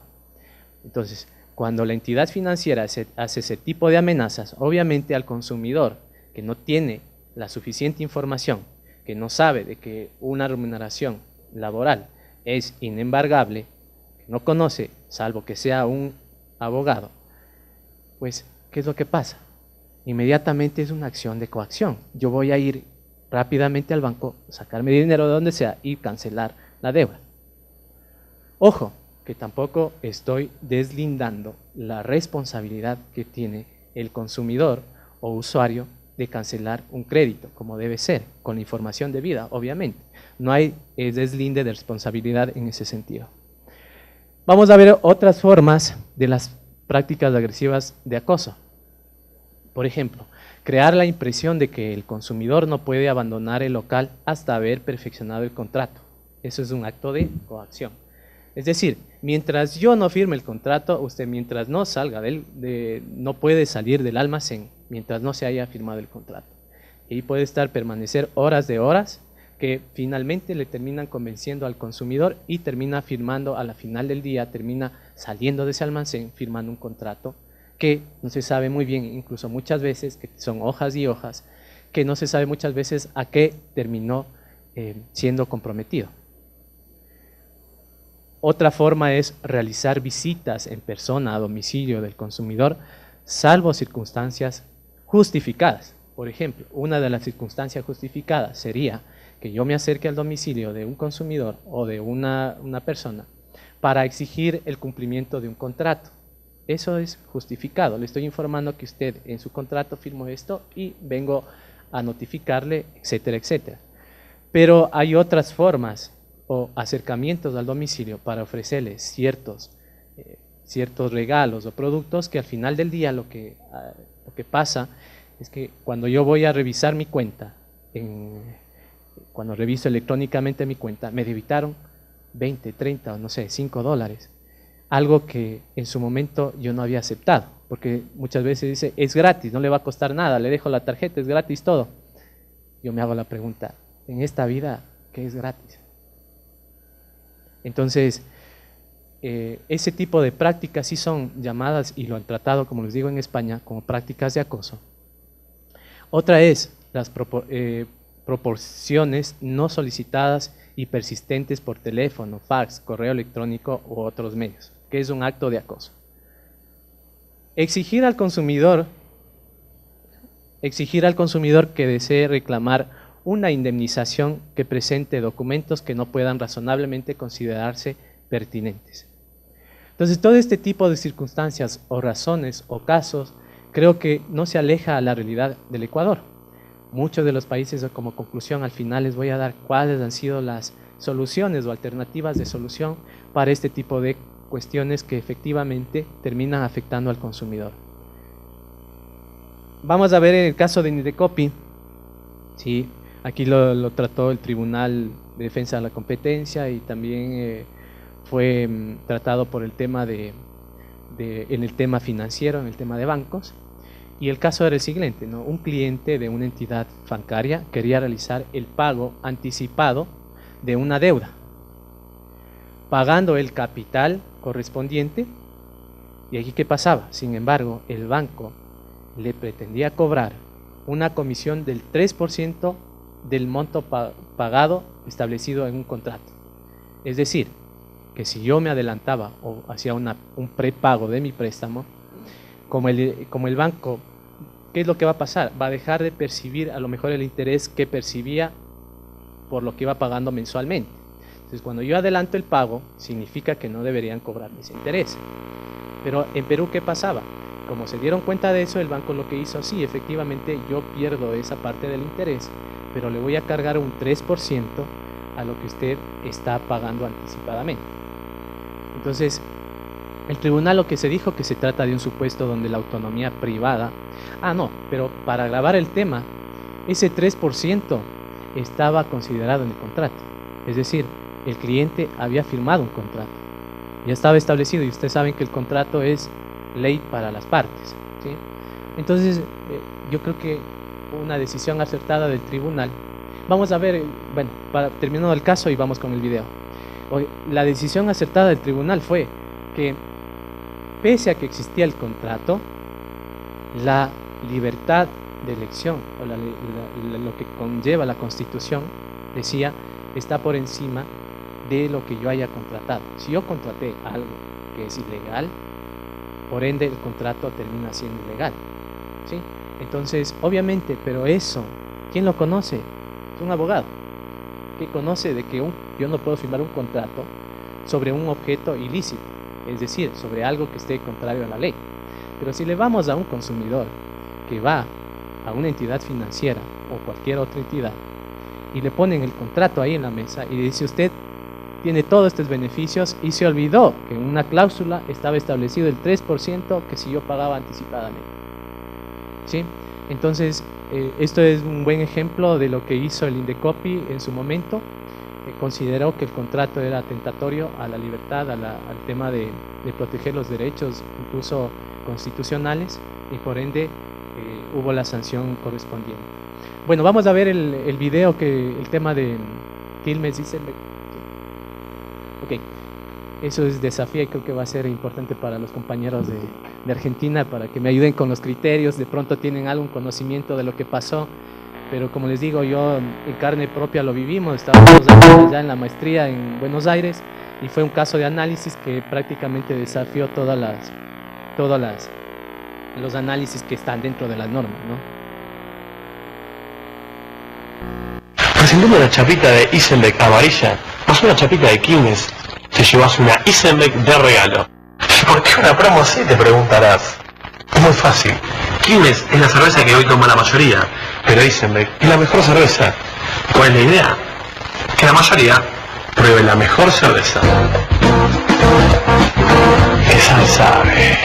Entonces, cuando la entidad financiera hace ese tipo de amenazas, obviamente al consumidor que no tiene la suficiente información, que no sabe de que una remuneración laboral es inembargable, que no conoce, salvo que sea un abogado, pues, ¿qué es lo que pasa? Inmediatamente es una acción de coacción. Yo voy a ir rápidamente al banco, sacarme dinero de donde sea y cancelar la deuda. Ojo, que tampoco estoy deslindando la responsabilidad que tiene el consumidor o usuario de cancelar un crédito, como debe ser, con la información debida, obviamente. No hay deslinde de responsabilidad en ese sentido. Vamos a ver otras formas de las prácticas agresivas de acoso. Por ejemplo, crear la impresión de que el consumidor no puede abandonar el local hasta haber perfeccionado el contrato. Eso es un acto de coacción. Es decir, mientras yo no firme el contrato, usted mientras no salga no puede salir del almacén, mientras no se haya firmado el contrato. Y puede permanecer horas de horas, que finalmente le terminan convenciendo al consumidor y termina firmando a la final del día, termina saliendo de ese almacén, firmando un contrato que no se sabe muy bien, incluso muchas veces, que son hojas y hojas, que no se sabe muchas veces a qué terminó siendo comprometido. Otra forma es realizar visitas en persona a domicilio del consumidor, salvo circunstancias justificadas. Por ejemplo, una de las circunstancias justificadas sería que yo me acerque al domicilio de un consumidor o de una persona para exigir el cumplimiento de un contrato. Eso es justificado. Le estoy informando que usted en su contrato firmó esto y vengo a notificarle, etcétera, etcétera. Pero hay otras formas o acercamientos al domicilio para ofrecerle ciertos regalos o productos que al final del día lo que pasa es que cuando yo voy a revisar mi cuenta, cuando reviso electrónicamente mi cuenta, me debitaron 20, 30 o no sé, $5. Algo que en su momento yo no había aceptado, porque muchas veces dice, es gratis, no le va a costar nada, le dejo la tarjeta, es gratis todo. Yo me hago la pregunta, en esta vida, ¿qué es gratis? Entonces, ese tipo de prácticas sí son llamadas, y lo han tratado, como les digo, en España, como prácticas de acoso. Otra es proporciones no solicitadas y persistentes por teléfono, fax, correo electrónico u otros medios, que es un acto de acoso. Exigir al consumidor que desee reclamar una indemnización que presente documentos que no puedan razonablemente considerarse pertinentes. Entonces, todo este tipo de circunstancias o razones o casos creo que no se aleja a la realidad del Ecuador. Muchos de los países, como conclusión, al final les voy a dar cuáles han sido las soluciones o alternativas de solución para este tipo de cuestiones que efectivamente terminan afectando al consumidor. Vamos a ver en el caso de Indecopi, ¿sí? Aquí lo trató el Tribunal de Defensa de la Competencia y también fue tratado por el tema en el tema financiero, en el tema de bancos. Y el caso era el siguiente, ¿no? Un cliente de una entidad bancaria quería realizar el pago anticipado de una deuda, pagando el capital correspondiente. Y aquí, ¿qué pasaba? Sin embargo, el banco le pretendía cobrar una comisión del 3% del monto pagado establecido en un contrato. Es decir, que si yo me adelantaba o hacía un prepago de mi préstamo, como el banco, ¿qué es lo que va a pasar? Va a dejar de percibir a lo mejor el interés que percibía por lo que iba pagando mensualmente. Entonces, cuando yo adelanto el pago, significa que no deberían cobrarme ese interés. Pero en Perú, ¿qué pasaba? Como se dieron cuenta de eso, el banco lo que hizo, sí, efectivamente yo pierdo esa parte del interés, pero le voy a cargar un 3% a lo que usted está pagando anticipadamente. Entonces, el tribunal lo que se dijo que se trata de un supuesto donde la autonomía privada, no, pero para agravar el tema, ese 3% estaba considerado en el contrato. Es decir, el cliente había firmado un contrato, ya estaba establecido y ustedes saben que el contrato es ley para las partes, ¿sí? Entonces, yo creo que una decisión acertada del tribunal. Vamos a ver, bueno, terminando el caso y vamos con el video. La decisión acertada del tribunal fue que, pese a que existía el contrato, la libertad de elección, o lo que conlleva la Constitución, decía, está por encima de lo que yo haya contratado. Si yo contraté algo que es ilegal, por ende el contrato termina siendo ilegal, ¿sí? Entonces, obviamente, pero eso, ¿quién lo conoce? Es un abogado que conoce de que yo no puedo firmar un contrato sobre un objeto ilícito, es decir, sobre algo que esté contrario a la ley. Pero si le vamos a un consumidor que va a una entidad financiera o cualquier otra entidad y le ponen el contrato ahí en la mesa y dice, usted tiene todos estos beneficios, y se olvidó que en una cláusula estaba establecido el 3% que si yo pagaba anticipadamente, ¿sí? Entonces, esto es un buen ejemplo de lo que hizo el Indecopi en su momento. Consideró que el contrato era atentatorio a la libertad, al tema de proteger los derechos, incluso constitucionales, y por ende hubo la sanción correspondiente. Bueno, vamos a ver el video, el tema de Quilmes dice. Ok, eso es desafío y creo que va a ser importante para los compañeros de Argentina, para que me ayuden con los criterios. De pronto tienen algún conocimiento de lo que pasó, pero como les digo, yo en carne propia lo vivimos. Estábamos allá en la maestría en Buenos Aires y fue un caso de análisis que prácticamente desafió todos los análisis que están dentro de las normas, ¿no? Presentando una chapita de Isenbeck amarilla, más una chapita de Quilmes, te llevas una Isenbeck de regalo. ¿Por qué una promo así? Te preguntarás. Es muy fácil. Quilmes es la cerveza que hoy toma la mayoría, pero Isenbeck es la mejor cerveza. ¿Cuál es la idea? Que la mayoría pruebe la mejor cerveza. Esa sabe.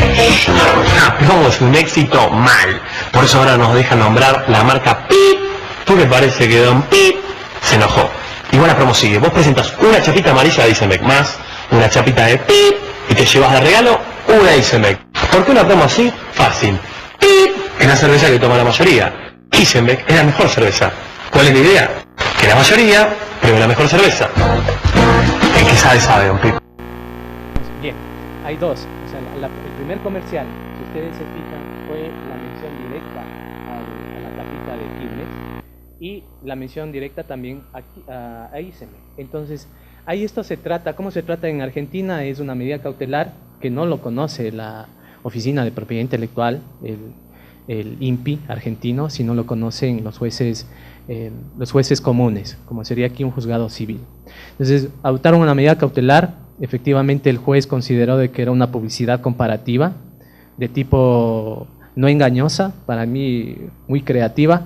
No, es un éxito mal. Por eso ahora nos dejan nombrar la marca PIP, porque parece que Don PIP se enojó. Igual la promo sigue. Vos presentas una chapita amarilla de Isenbeck más una chapita de PIP y te llevas de regalo una Isenbeck. ¿Por qué una promo así? Fácil. PIP es la cerveza que toma la mayoría. Isenbeck es la mejor cerveza. ¿Cuál es la idea? Que la mayoría pruebe la mejor cerveza. El que sabe, Don PIP. Bien, hay dos. O sea, el primer comercial, si ustedes se fijan, fue la mención directa a la tapita de Quilmes. y la mención directa también a ICEMEC. Entonces, ahí esto se trata, ¿cómo se trata en Argentina? Es una medida cautelar que no lo conoce la Oficina de Propiedad Intelectual, el INPI argentino, sino lo conocen los jueces comunes, como sería aquí un juzgado civil. Entonces, adoptaron una medida cautelar, efectivamente el juez consideró de que era una publicidad comparativa, de tipo no engañosa, para mí muy creativa,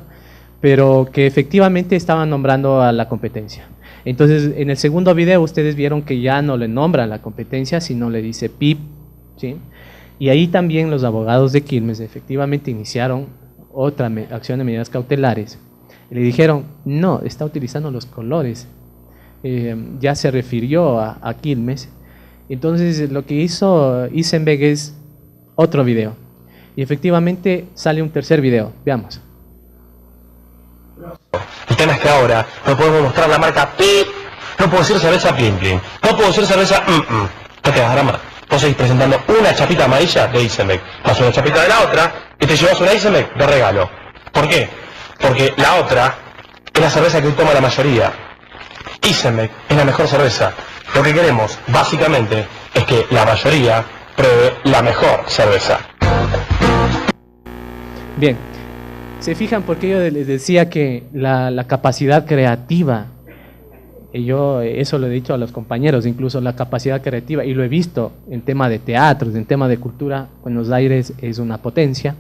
pero que efectivamente estaban nombrando a la competencia. Entonces, en el segundo video ustedes vieron que ya no le nombran la competencia, sino le dice PIP, ¿sí? Y ahí también los abogados de Quilmes efectivamente iniciaron otra acción de medidas cautelares. Y le dijeron, no, está utilizando los colores. Ya se refirió a Quilmes. Entonces, lo que hizo Isenbeck es otro video. Y efectivamente sale un tercer video. Veamos. El tema es que ahora no podemos mostrar la marca PIP, no puedo decir cerveza Plin Plin, no puedo decir cerveza no te vas a dar más. Vos seguís presentando una chapita amarilla de Isenbeck, más una chapita de la otra, y te llevas una Isenbeck de regalo. ¿Por qué? Porque la otra es la cerveza que hoy toma la mayoría. Isenbeck es la mejor cerveza. Lo que queremos, básicamente, es que la mayoría pruebe la mejor cerveza. Bien, se fijan porque yo les decía que la capacidad creativa, yo eso lo he dicho a los compañeros, incluso la capacidad creativa, y lo he visto en tema de teatros, en tema de cultura, Buenos Aires es una potencia,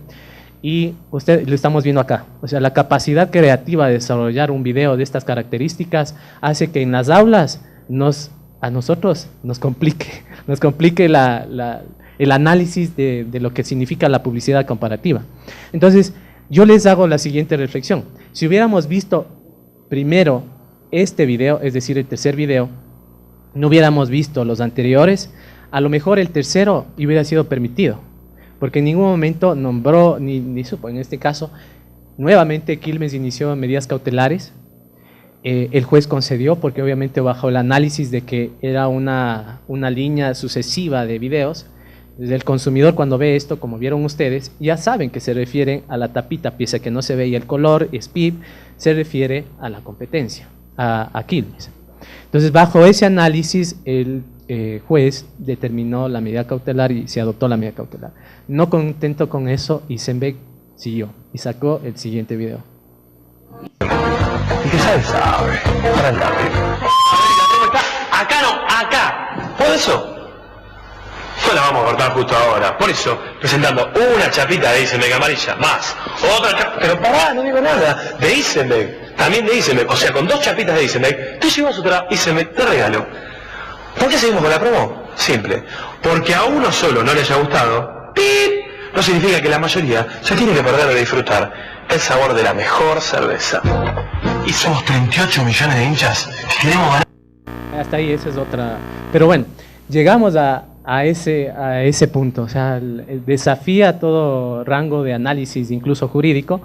y usted lo estamos viendo acá, o sea, la capacidad creativa de desarrollar un video de estas características hace que en las aulas a nosotros nos complique el análisis de lo que significa la publicidad comparativa. Entonces, yo les hago la siguiente reflexión. Si hubiéramos visto primero este video, es decir, el tercer video, no hubiéramos visto los anteriores, a lo mejor el tercero hubiera sido permitido, porque en ningún momento nombró, ni supo, en este caso, nuevamente Quilmes inició medidas cautelares, el juez concedió porque obviamente bajo el análisis de que era una línea sucesiva de videos. Desde el consumidor cuando ve esto, como vieron ustedes, ya saben que se refiere a la tapita, pieza que no se ve y el color es PIP, se refiere a la competencia, a Quilmes. Entonces, bajo ese análisis, el juez determinó la medida cautelar y se adoptó la medida cautelar. No contento con eso, Isenbeck siguió y sacó el siguiente video. ¿Y qué sabes? Acá no, acá. Por eso. No la vamos a cortar justo ahora. Por eso, presentando una chapita de Isenbeck amarilla, más otra chapita. Pero pará, no digo nada. De Isenbeck, también de Isenbeck. O sea, con dos chapitas de Isenbeck, tú llevas otra Isenbeck de regalo. ¿Por qué seguimos con la promo? Simple. Porque a uno solo no le haya gustado, ¡pip!, no significa que la mayoría se tiene que perder de disfrutar el sabor de la mejor cerveza. Y somos 38 millones de hinchas que queremos ganar. Hasta ahí, esa es otra. Pero bueno, llegamos a ese punto, o sea, desafía todo rango de análisis, incluso jurídico,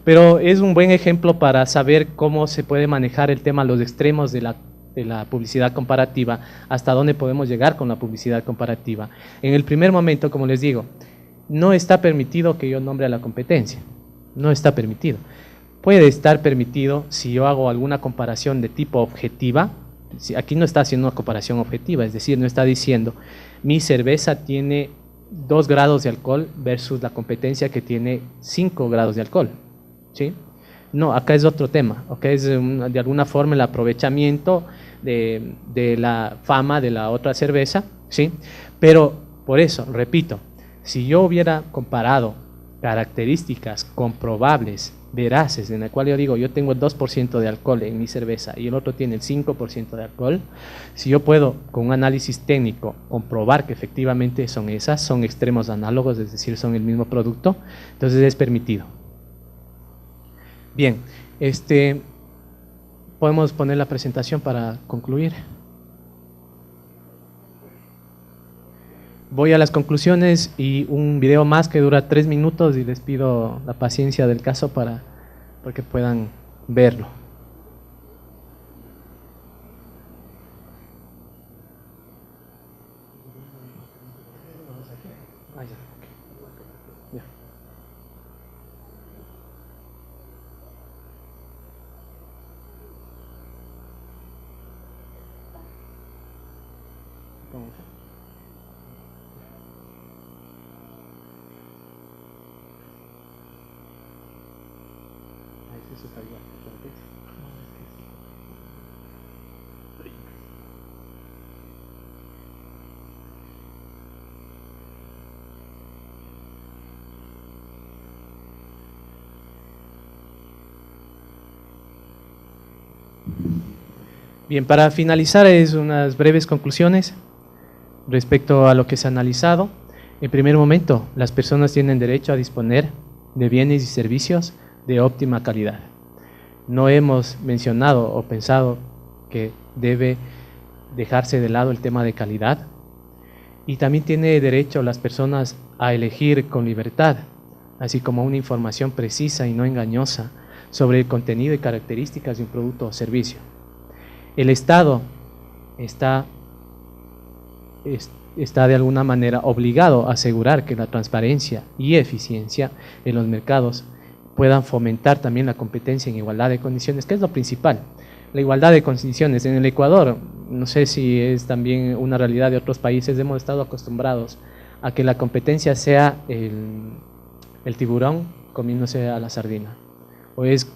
pero es un buen ejemplo para saber cómo se puede manejar el tema, los extremos de la publicidad comparativa, hasta dónde podemos llegar con la publicidad comparativa. En el primer momento, como les digo, no está permitido que yo nombre a la competencia, no está permitido. Puede estar permitido si yo hago alguna comparación de tipo objetiva. Aquí no está haciendo una comparación objetiva, es decir, no está diciendo mi cerveza tiene 2 grados de alcohol versus la competencia que tiene 5 grados de alcohol, ¿sí? No, acá es otro tema, acá es de alguna forma el aprovechamiento de la fama de la otra cerveza, ¿sí? Pero por eso, repito, si yo hubiera comparado características comprobables, veraces, en el cual yo digo, yo tengo el 2% de alcohol en mi cerveza y el otro tiene el 5% de alcohol, si yo puedo con un análisis técnico comprobar que efectivamente son extremos análogos, es decir, son el mismo producto, entonces es permitido. Bien, podemos poner la presentación para concluir. Voy a las conclusiones y un video más que dura 3 minutos y les pido la paciencia del caso para que puedan verlo. Bien, para finalizar es unas breves conclusiones respecto a lo que se ha analizado. En primer momento, las personas tienen derecho a disponer de bienes y servicios de óptima calidad. No hemos mencionado o pensado que debe dejarse de lado el tema de calidad. Y también tiene derecho las personas a elegir con libertad, así como una información precisa y no engañosa sobre el contenido y características de un producto o servicio. El Estado está de alguna manera obligado a asegurar que la transparencia y eficiencia en los mercados puedan fomentar también la competencia en igualdad de condiciones, que es lo principal. La igualdad de condiciones en el Ecuador, no sé si es también una realidad de otros países, hemos estado acostumbrados a que la competencia sea el tiburón comiéndose a la sardina, o es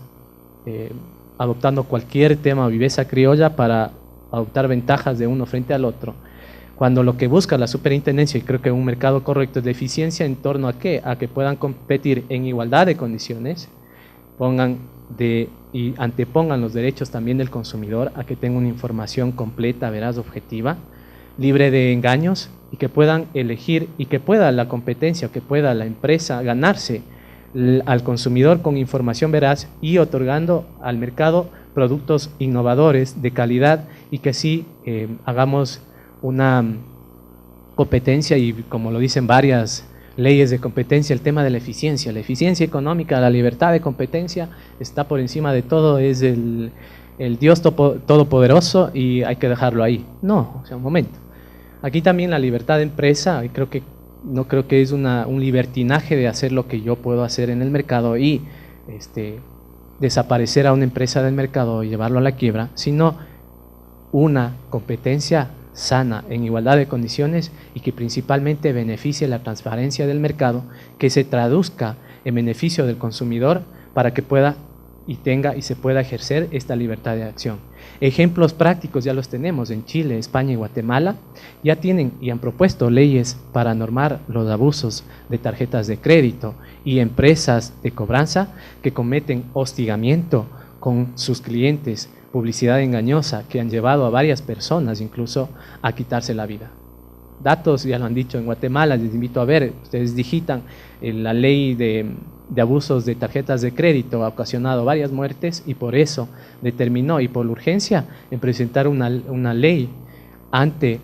adoptando cualquier tema o viveza criolla para adoptar ventajas de uno frente al otro, cuando lo que busca la superintendencia, y creo que un mercado correcto, es la eficiencia en torno a qué, a que puedan competir en igualdad de condiciones, y antepongan los derechos también del consumidor a que tenga una información completa, veraz, objetiva, libre de engaños, y que puedan elegir y que pueda la competencia, que pueda la empresa ganarse al consumidor con información veraz y otorgando al mercado productos innovadores de calidad, y que así hagamos una competencia, y como lo dicen varias leyes de competencia, el tema de la eficiencia económica, la libertad de competencia está por encima de todo, es el Dios todopoderoso y hay que dejarlo ahí. No, o sea, un momento. Aquí también la libertad de empresa, y no creo que es un libertinaje de hacer lo que yo puedo hacer en el mercado y desaparecer a una empresa del mercado y llevarlo a la quiebra, sino una competencia sana, en igualdad de condiciones, y que principalmente beneficie la transparencia del mercado, que se traduzca en beneficio del consumidor para que pueda y tenga y se pueda ejercer esta libertad de acción. Ejemplos prácticos ya los tenemos en Chile, España y Guatemala. Ya tienen y han propuesto leyes para normar los abusos de tarjetas de crédito y empresas de cobranza que cometen hostigamiento con sus clientes, publicidad engañosa que han llevado a varias personas incluso a quitarse la vida. Datos, ya lo han dicho en Guatemala, les invito a ver, ustedes digitan la ley de abusos de tarjetas de crédito, ha ocasionado varias muertes y por eso determinó, y por la urgencia, en presentar una ley ante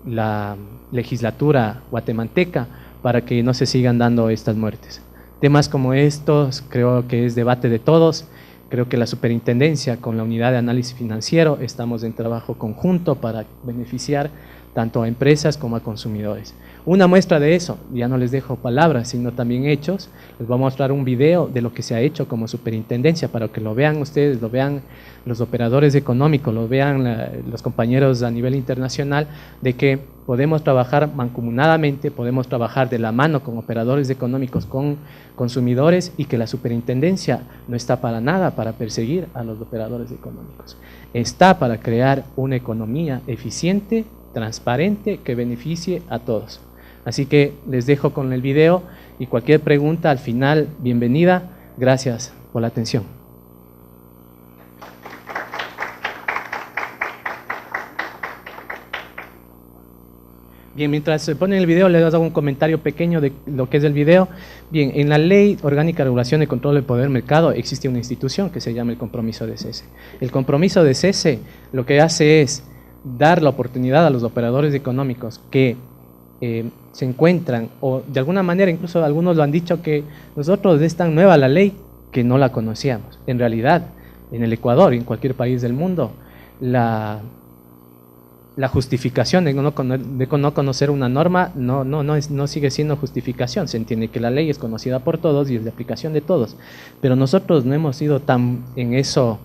la legislatura guatemalteca para que no se sigan dando estas muertes. Temas como estos creo que es debate de todos. Creo que la superintendencia con la unidad de análisis financiero estamos en trabajo conjunto para beneficiar tanto a empresas como a consumidores. Una muestra de eso, ya no les dejo palabras, sino también hechos. Les voy a mostrar un video de lo que se ha hecho como superintendencia para que lo vean ustedes, lo vean los operadores económicos, lo vean los compañeros a nivel internacional, de que podemos trabajar mancomunadamente, podemos trabajar de la mano con operadores económicos, con consumidores, y que la superintendencia no está para nada para perseguir a los operadores económicos. Está para crear una economía eficiente, transparente, que beneficie a todos. Así que les dejo con el video y cualquier pregunta al final, bienvenida. Gracias por la atención. Bien, mientras se pone el video, les hago un comentario pequeño de lo que es el video. Bien, en la Ley Orgánica de Regulación y Control del Poder Mercado existe una institución que se llama el compromiso de cese. El compromiso de cese lo que hace es dar la oportunidad a los operadores económicos que se encuentran, o de alguna manera, incluso algunos lo han dicho, que nosotros es tan nueva la ley que no la conocíamos. En realidad, en el Ecuador y en cualquier país del mundo, la justificación de no conocer una norma no sigue siendo justificación. Se entiende que la ley es conocida por todos y es de aplicación de todos, pero nosotros no hemos sido tan en eso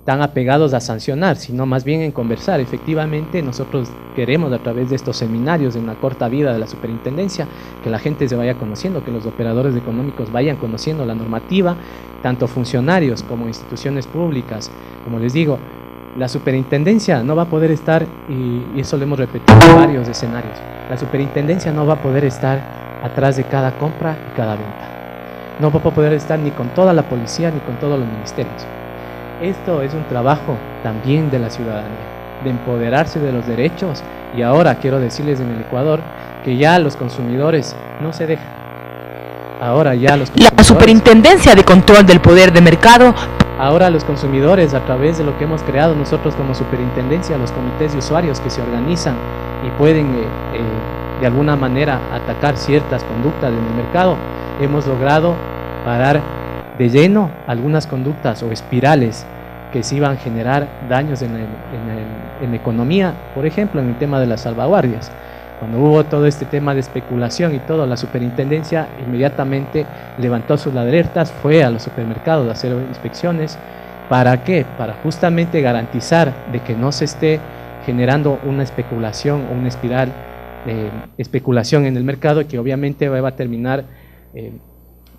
tan apegados a sancionar, sino más bien en conversar. Efectivamente, nosotros queremos a través de estos seminarios de una corta vida de la superintendencia que la gente se vaya conociendo, que los operadores económicos vayan conociendo la normativa, tanto funcionarios como instituciones públicas. Como les digo, la superintendencia no va a poder estar, y eso lo hemos repetido en varios escenarios, la superintendencia no va a poder estar atrás de cada compra y cada venta. No va a poder estar ni con toda la policía ni con todos los ministerios. Esto es un trabajo también de la ciudadanía, de empoderarse de los derechos, y ahora quiero decirles en el Ecuador que ya los consumidores no se dejan. Ahora ya los consumidores... La Superintendencia de Control del Poder de Mercado... Ahora los consumidores, a través de lo que hemos creado nosotros como superintendencia, los comités de usuarios que se organizan y pueden de alguna manera atacar ciertas conductas en el mercado, hemos logrado parar de lleno algunas conductas o espirales que se iban a generar daños en la economía, por ejemplo en el tema de las salvaguardias. Cuando hubo todo este tema de especulación y todo, la superintendencia inmediatamente levantó sus alertas, fue a los supermercados a hacer inspecciones. ¿Para qué? Para justamente garantizar de que no se esté generando una especulación o una espiral de especulación en el mercado que obviamente va a terminar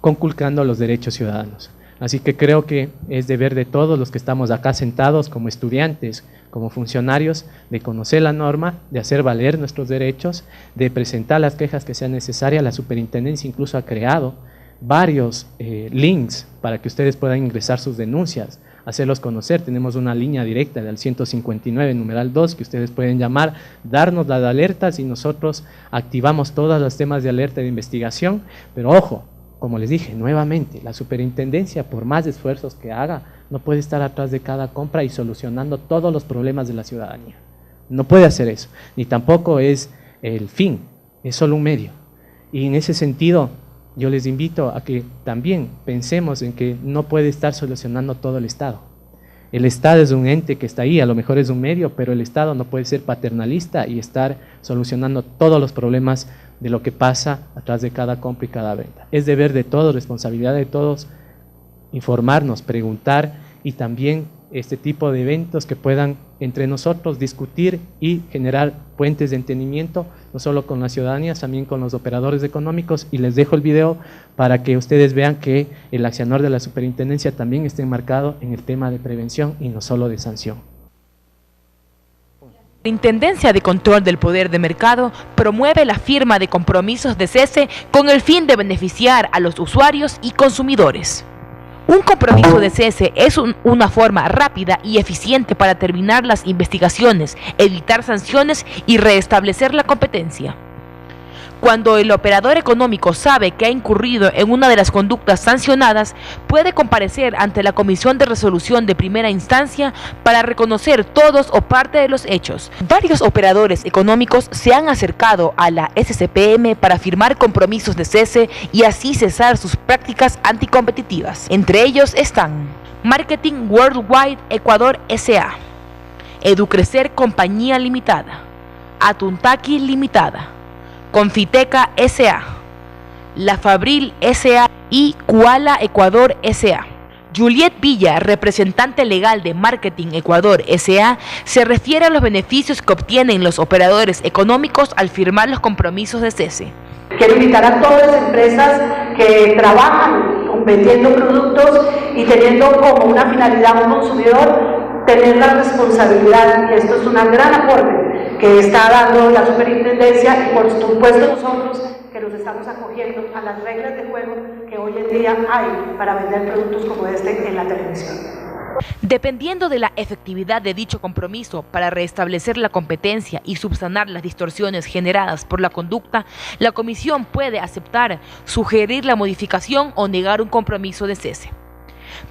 conculcando los derechos ciudadanos. Así que creo que es deber de todos los que estamos acá sentados como estudiantes, como funcionarios, de conocer la norma, de hacer valer nuestros derechos, de presentar las quejas que sean necesarias. La superintendencia incluso ha creado varios links para que ustedes puedan ingresar sus denuncias, hacerlos conocer. Tenemos una línea directa del 159 numeral 2 que ustedes pueden llamar, darnos las alertas y nosotros activamos todos los temas de alerta de investigación. Pero ojo, como les dije nuevamente, la superintendencia, por más esfuerzos que haga, no puede estar atrás de cada compra y solucionando todos los problemas de la ciudadanía. No puede hacer eso, ni tampoco es el fin, es solo un medio. Y en ese sentido, yo les invito a que también pensemos en que no puede estar solucionando todo el Estado. El Estado es un ente que está ahí, a lo mejor es un medio, pero el Estado no puede ser paternalista y estar solucionando todos los problemas de lo que pasa atrás de cada compra y cada venta. Es deber de todos, responsabilidad de todos, informarnos, preguntar y también este tipo de eventos que puedan entre nosotros discutir y generar puentes de entendimiento, no solo con la ciudadanía, también con los operadores económicos. Y les dejo el video para que ustedes vean que el accionar de la superintendencia también está enmarcado en el tema de prevención y no solo de sanción. La Superintendencia de Control del Poder de Mercado promueve la firma de compromisos de cese con el fin de beneficiar a los usuarios y consumidores. Un compromiso de cese es una forma rápida y eficiente para terminar las investigaciones, evitar sanciones y restablecer la competencia. Cuando el operador económico sabe que ha incurrido en una de las conductas sancionadas, puede comparecer ante la Comisión de Resolución de Primera Instancia para reconocer todos o parte de los hechos. Varios operadores económicos se han acercado a la SCPM para firmar compromisos de cese y así cesar sus prácticas anticompetitivas. Entre ellos están Marketing Worldwide Ecuador S.A., Educrecer Compañía Limitada, Atuntaqui Limitada, Confiteca S.A., La Fabril S.A. y Koala Ecuador S.A. Juliet Villa, representante legal de Marketing Ecuador S.A., se refiere a los beneficios que obtienen los operadores económicos al firmar los compromisos de cese. Quiero invitar a todas las empresas que trabajan vendiendo productos y teniendo como una finalidad un consumidor, tener la responsabilidad, y esto es un gran aporte que está dando la superintendencia y por supuesto nosotros que nos estamos acogiendo a las reglas de juego que hoy en día hay para vender productos como este en la televisión. Dependiendo de la efectividad de dicho compromiso para restablecer la competencia y subsanar las distorsiones generadas por la conducta, la Comisión puede aceptar, sugerir la modificación o negar un compromiso de cese.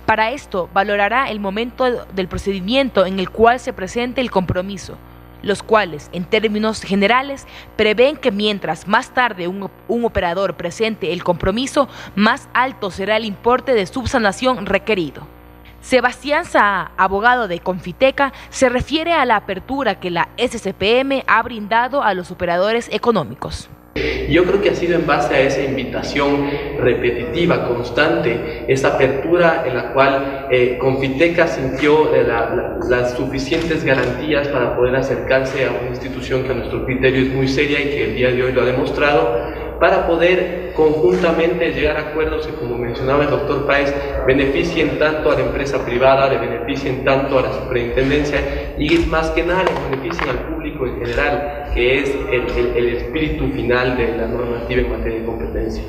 Para esto, valorará el momento del procedimiento en el cual se presente el compromiso, los cuales, en términos generales, prevén que mientras más tarde un operador presente el compromiso, más alto será el importe de subsanación requerido. Sebastián Saa, abogado de Confiteca, se refiere a la apertura que la SCPM ha brindado a los operadores económicos. Yo creo que ha sido en base a esa invitación repetitiva, constante, esa apertura en la cual Confiteca sintió las suficientes garantías para poder acercarse a una institución que a nuestro criterio es muy seria y que el día de hoy lo ha demostrado, para poder conjuntamente llegar a acuerdos que, como mencionaba el doctor Páez, beneficien tanto a la empresa privada, le beneficien tanto a la superintendencia y más que nada le beneficien al público en general, que es el espíritu final de la normativa en materia de competencia.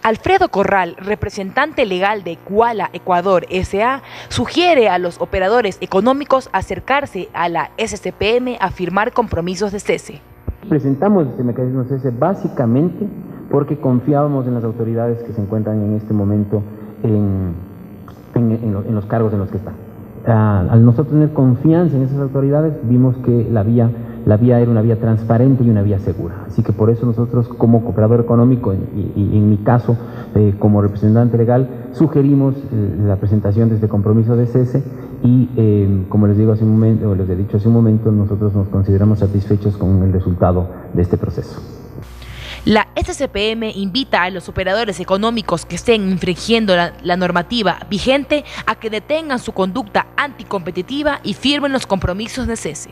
Alfredo Corral, representante legal de Kuala Ecuador S.A., sugiere a los operadores económicos acercarse a la SCPM a firmar compromisos de cese. Presentamos este mecanismo de cese básicamente porque confiábamos en las autoridades que se encuentran en este momento en los cargos en los que están. Al nosotros tener confianza en esas autoridades, vimos que la vía era una vía transparente y una vía segura. Así que por eso nosotros, como operador económico y en mi caso como representante legal, sugerimos la presentación de este compromiso de cese y como les digo hace un momento, o les he dicho hace un momento, nosotros nos consideramos satisfechos con el resultado de este proceso. La SCPM invita a los operadores económicos que estén infringiendo la normativa vigente a que detengan su conducta anticompetitiva y firmen los compromisos de cese.